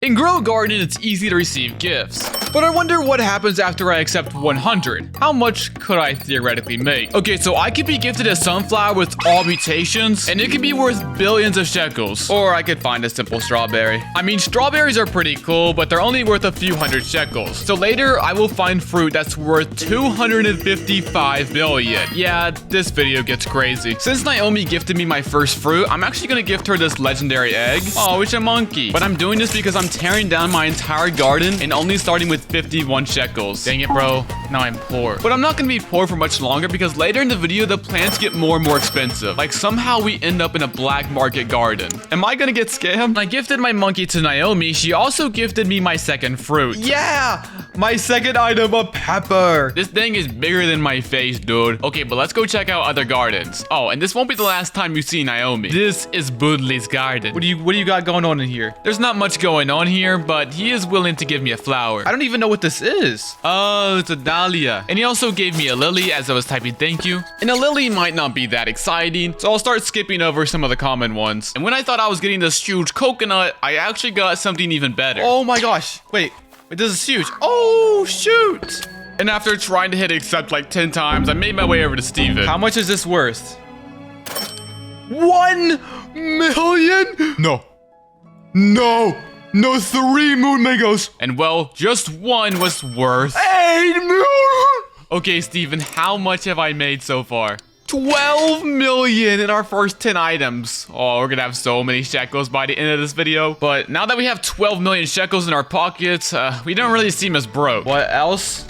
In Grow Garden, it's easy to receive gifts. But I wonder what happens after I accept 100. How much could I theoretically make? Okay, so I could be gifted a sunflower with all mutations, and it could be worth billions of shekels. Or I could find a simple strawberry. I mean, strawberries are pretty cool, but they're only worth a few hundred shekels. So later, I will find fruit that's worth 255 billion. Yeah, this video gets crazy. Since Naomi gifted me my first fruit, I'm actually gonna gift her this legendary egg. Oh, it's a monkey. But I'm doing this because I'm tearing down my entire garden and only starting with 51 shekels. Dang it, bro. Now I'm poor. But I'm not gonna be poor for much longer because later in the video, the plants get more and more expensive. Like somehow we end up in a black market garden. Am I gonna get scammed? I gifted my monkey to Naomi. She also gifted me my second fruit. Yeah! My second item, a pepper. This thing is bigger than my face, dude. Okay, but let's go check out other gardens. Oh, and this won't be the last time you see Naomi. This is Budley's garden. What do you got going on in here? There's not much going on here, but he is willing to give me a flower. I don't even know what this is. Oh, it's a dahlia. And he also gave me a lily as I was typing thank you. And a lily might not be that exciting, so I'll start skipping over some of the common ones. And when I thought I was getting this huge coconut, I actually got something even better. Oh my gosh. Wait, this is huge. Oh, shoot. And after trying to hit accept like 10 times, I made my way over to Steven. How much is this worth? 1 million? No. No. No, 3 moon mangoes. And well, just one was worth 8 million. Okay, Steven, how much have I made so far? 12 million in our first 10 items. Oh, we're gonna have so many shekels by the end of this video. But now that we have 12 million shekels in our pockets, we don't really seem as broke. What else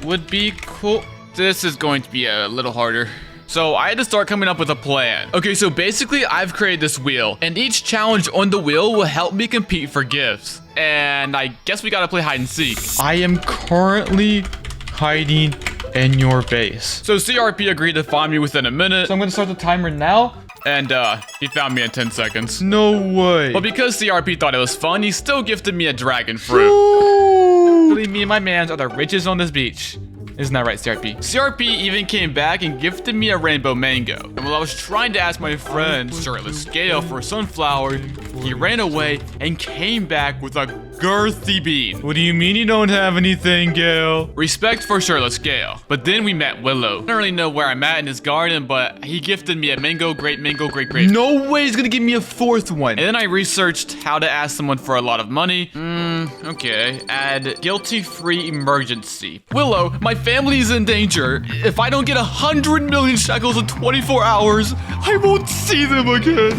would be cool? This is going to be a little harder. So I had to start coming up with a plan. Okay, so basically I've created this wheel, and each challenge on the wheel will help me compete for gifts. And I guess we gotta play hide and seek. I am currently hiding in your base. So CRP agreed to find me within a minute. So I'm gonna start the timer now. And he found me in 10 seconds. No way. But because CRP thought it was fun, he still gifted me a dragon fruit. Believe me and my mans are the richest on this beach. Isn't that right, CRP? CRP even came back and gifted me a rainbow mango. And while I was trying to ask my friend, Shirtless Gale, for a sunflower, he ran away and came back with a girthy bean. What do you mean you don't have anything, Gale? Respect for Shirtless Gale. But then we met Willow. I don't really know where I'm at in his garden, but he gifted me a mango, grape, grape. No way he's gonna give me a fourth one. And then I researched how to ask someone for a lot of money. Okay. Add guilty-free emergency. Willow, my family's in danger. If I don't get 100 million shekels in 24 hours, I won't see them again.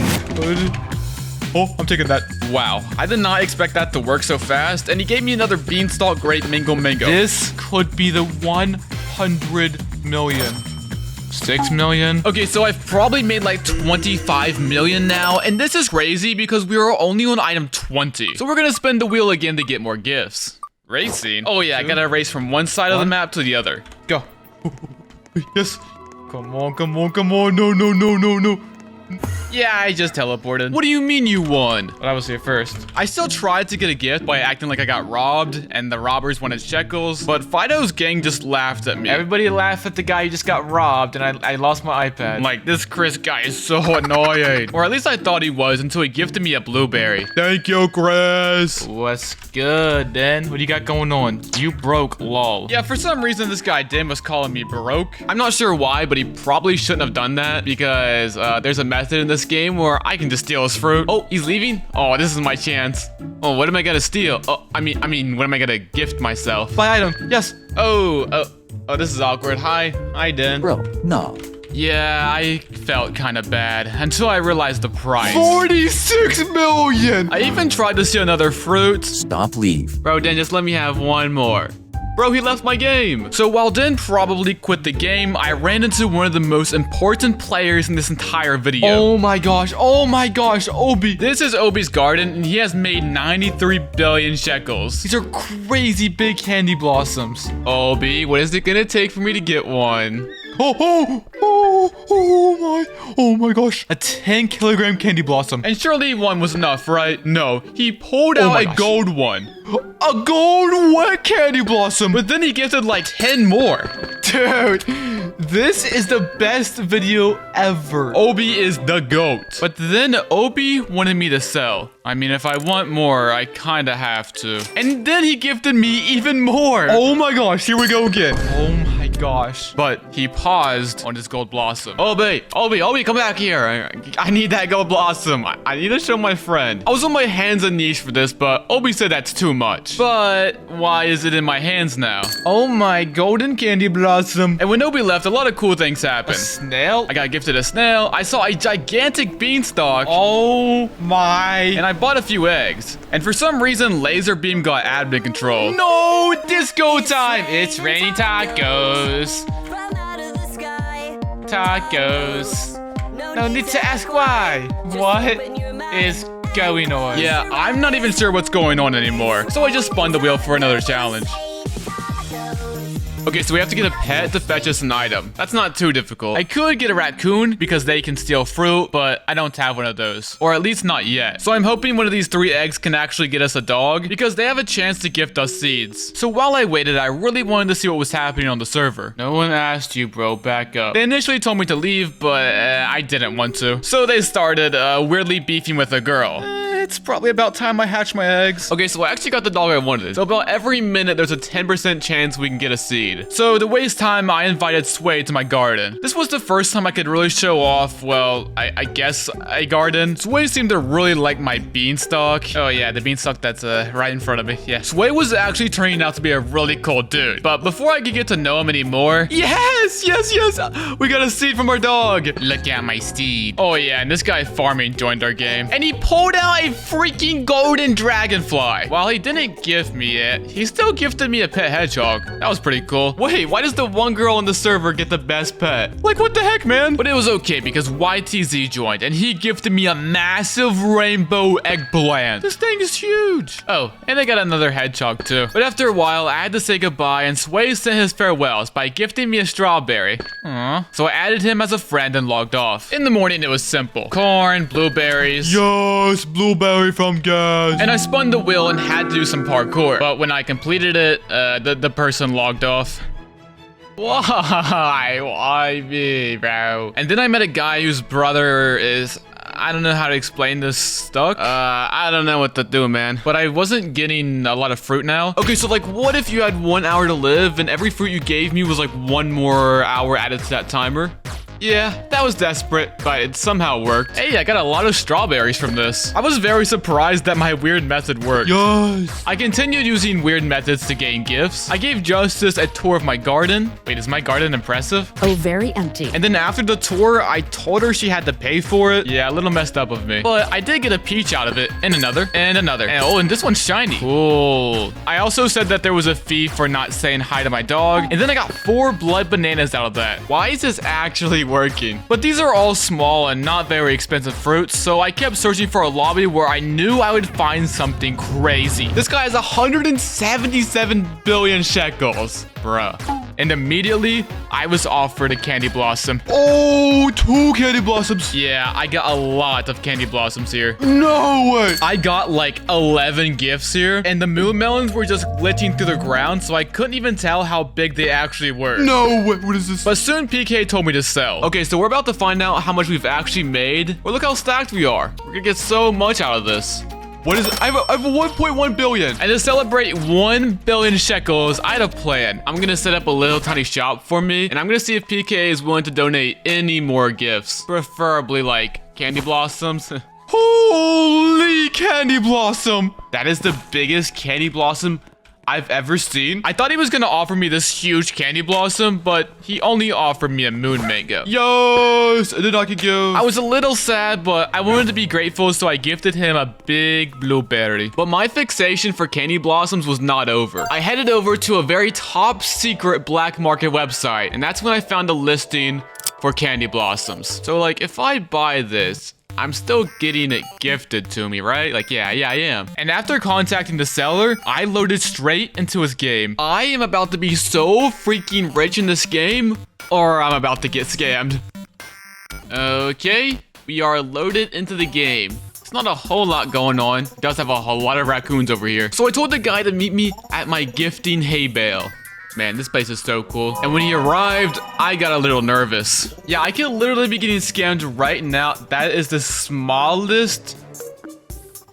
Oh, I'm taking that. Wow, I did not expect that to work so fast, and he gave me another beanstalk grape mango. This could be the 100 million. 6 million. Okay, so I've probably made like 25 million now, and this is crazy because we are only on item 20. So we're gonna spin the wheel again to get more gifts. Racing? Oh yeah, I gotta race from one side of the map to the other. Go. Yes. Come on. No. Yeah, I just teleported. What do you mean you won? But I was here first. I still tried to get a gift by acting like I got robbed and the robbers wanted shekels, but Fido's gang just laughed at me. Everybody laughed at the guy who just got robbed and I lost my iPad. Like, this Chris guy is so annoying. Or at least I thought he was until he gifted me a blueberry. Thank you, Chris. What's good, Dan? What do you got going on? You broke, lol. Yeah, for some reason this guy Dan was calling me broke. I'm not sure why, but he probably shouldn't have done that because there's a method in this game where I can just steal his fruit. Oh, he's leaving? Oh, this is my chance. Oh, what am I gonna steal? Oh, I mean, what am I gonna gift myself? My item, yes. Oh, this is awkward. Hi, Dan. Bro, no. Yeah, I felt kind of bad until I realized the price. 46 million! I even tried to steal another fruit. Stop, leave. Bro, Dan, just let me have one more. Bro, he left my game. So while Dan probably quit the game, I ran into one of the most important players in this entire video. Oh my gosh, Obie. This is Obie's garden, and he has made 93 billion shekels. These are crazy big candy blossoms. Obie, what is it gonna take for me to get one? Oh my gosh. A 10-kilogram candy blossom. And surely one was enough, right? No, he pulled out a gold one. A gold wet candy blossom. But then he gifted like 10 more. Dude, This is the best video ever. Obie is the GOAT. But then Obie wanted me to sell. I mean, if I want more, I kinda have to. And then he gifted me even more. Oh my gosh, here we go again. Oh my gosh. But he paused on his gold blossom. Obie, come back here. I need that gold blossom. I need to show my friend. I was on my hands and knees for this, but Obie said that's too much. But why is it in my hands now? Oh my golden candy blossom. And when Obie left, a lot of cool things A happened. snail? I got gifted a snail. I saw a gigantic beanstalk. Oh my. And I bought a few eggs. And for some reason, Lazerbeam got admin control. No, disco time. It's rainy tacos. Tacos. No need to ask why. What is going on? Yeah, I'm not even sure what's going on anymore. So I just spun the wheel for another challenge. Okay, so we have to get a pet to fetch us an item. That's not too difficult. I could get a raccoon because they can steal fruit, but I don't have one of those. Or at least not yet. So I'm hoping one of these 3 eggs can actually get us a dog because they have a chance to gift us seeds. So while I waited, I really wanted to see what was happening on the server. No one asked you, bro. Back up. They initially told me to leave, but I didn't want to. So they started weirdly beefing with a girl. It's probably about time I hatch my eggs. Okay, so I actually got the dog I wanted. So about every minute, there's a 10% chance we can get a seed. So to waste time, I invited Sway to my garden. This was the first time I could really show off, well, I guess a garden. Sway seemed to really like my beanstalk. Oh yeah, the beanstalk that's right in front of me, yeah. Sway was actually turning out to be a really cool dude. But before I could get to know him anymore, yes, we got a seed from our dog. Look at my seed. Oh yeah, and this guy farming joined our game. And he pulled out a freaking golden dragonfly. While he didn't gift me it, he still gifted me a pet hedgehog. That was pretty cool. Wait, why does the one girl on the server get the best pet? Like, what the heck, man? But it was okay because YTZ joined and he gifted me a massive rainbow eggplant. This thing is huge. Oh, and I got another hedgehog too. But after a while, I had to say goodbye and Sway sent his farewells by gifting me a strawberry. Aww. So I added him as a friend and logged off. In the morning, it was simple. Corn, blueberries. Yes, blueberry from gas. And I spun the wheel and had to do some parkour. But when I completed it, the person logged off. Why me, bro? And then I met a guy whose brother is... I don't know how to explain this stuck. I don't know what to do, man. But I wasn't getting a lot of fruit now. Okay, so like, what if you had 1 hour to live and every fruit you gave me was like 1 more hour added to that timer? Yeah, that was desperate, but it somehow worked. Hey, I got a lot of strawberries from this. I was very surprised that my weird method worked. Yes. I continued using weird methods to gain gifts. I gave Justice a tour of my garden. Wait, is my garden impressive? Oh, very empty. And then after the tour, I told her she had to pay for it. Yeah, a little messed up of me. But I did get a peach out of it, and another, and another. And oh, and this one's shiny. Cool. I also said that there was a fee for not saying hi to my dog. And then I got 4 blood bananas out of that. Why is this actually working? But these are all small and not very expensive fruits, so I kept searching for a lobby where I knew I would find something crazy. This guy has 177 billion shekels. Bruh. And immediately, I was offered a candy blossom. Oh, 2 candy blossoms. Yeah, I got a lot of candy blossoms here. No way. I got like 11 gifts here, and the moon melons were just glitching through the ground, so I couldn't even tell how big they actually were. No way. What is this? But soon PK told me to sell. Okay, so we're about to find out how much we've actually made. Well, look how stacked we are. We're gonna get so much out of this. What is it? I have a 1.1 billion. And to celebrate 1 billion shekels, I had a plan. I'm gonna set up a little tiny shop for me, and I'm gonna see if PK is willing to donate any more gifts. Preferably like candy blossoms. Holy candy blossom. That is the biggest candy blossom I've ever seen. I thought he was gonna offer me this huge candy blossom, but he only offered me a moon mango. Yes, and then I could go. I was a little sad, but I wanted to be grateful, so I gifted him a big blueberry. But my fixation for candy blossoms was not over. I headed over to a very top secret black market website, and that's when I found a listing for candy blossoms. So like, if I buy this, I'm still getting it gifted to me, right? Like, yeah, I am. And after contacting the seller, I loaded straight into his game. I am about to be so freaking rich in this game, or I'm about to get scammed. Okay, we are loaded into the game. It's not a whole lot going on. It does have a whole lot of raccoons over here. So I told the guy to meet me at my gifting hay bale. Man, this place is so cool. And when he arrived, I got a little nervous. Yeah, I could literally be getting scammed right now. That is the smallest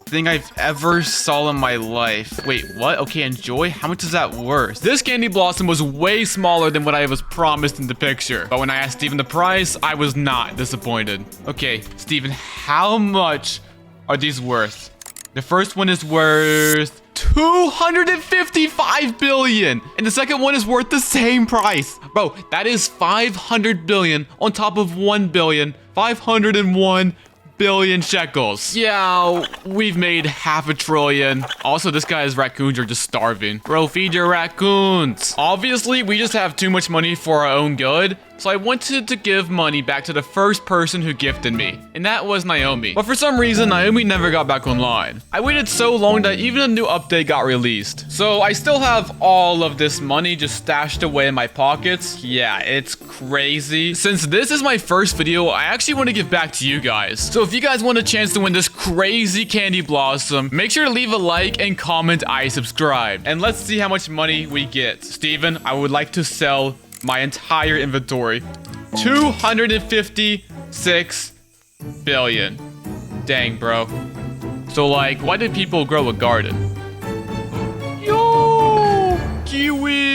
thing I've ever saw in my life. Wait, what? Okay, enjoy. How much is that worth? This candy blossom was way smaller than what I was promised in the picture. But when I asked Steven the price, I was not disappointed. Okay, Steven, how much are these worth? The first one is worth 255 billion. And the second one is worth the same price. Bro, that is 500 billion on top of 1 billion. 501 billion shekels. Yeah, we've made half a trillion. Also, this guy's raccoons are just starving. Bro, feed your raccoons. Obviously, we just have too much money for our own good. So I wanted to give money back to the first person who gifted me, and that was Naomi. But for some reason, Naomi never got back online. I waited so long that even a new update got released. So I still have all of this money just stashed away in my pockets. Yeah, it's crazy. Since this is my first video, I actually want to give back to you guys. So if you guys want a chance to win this crazy candy blossom, make sure to leave a like and comment I subscribed. And let's see how much money we get. Steven, I would like to sell my entire inventory. 256 billion. Dang, bro. So, like, why did people grow a garden? Yo! Kiwi!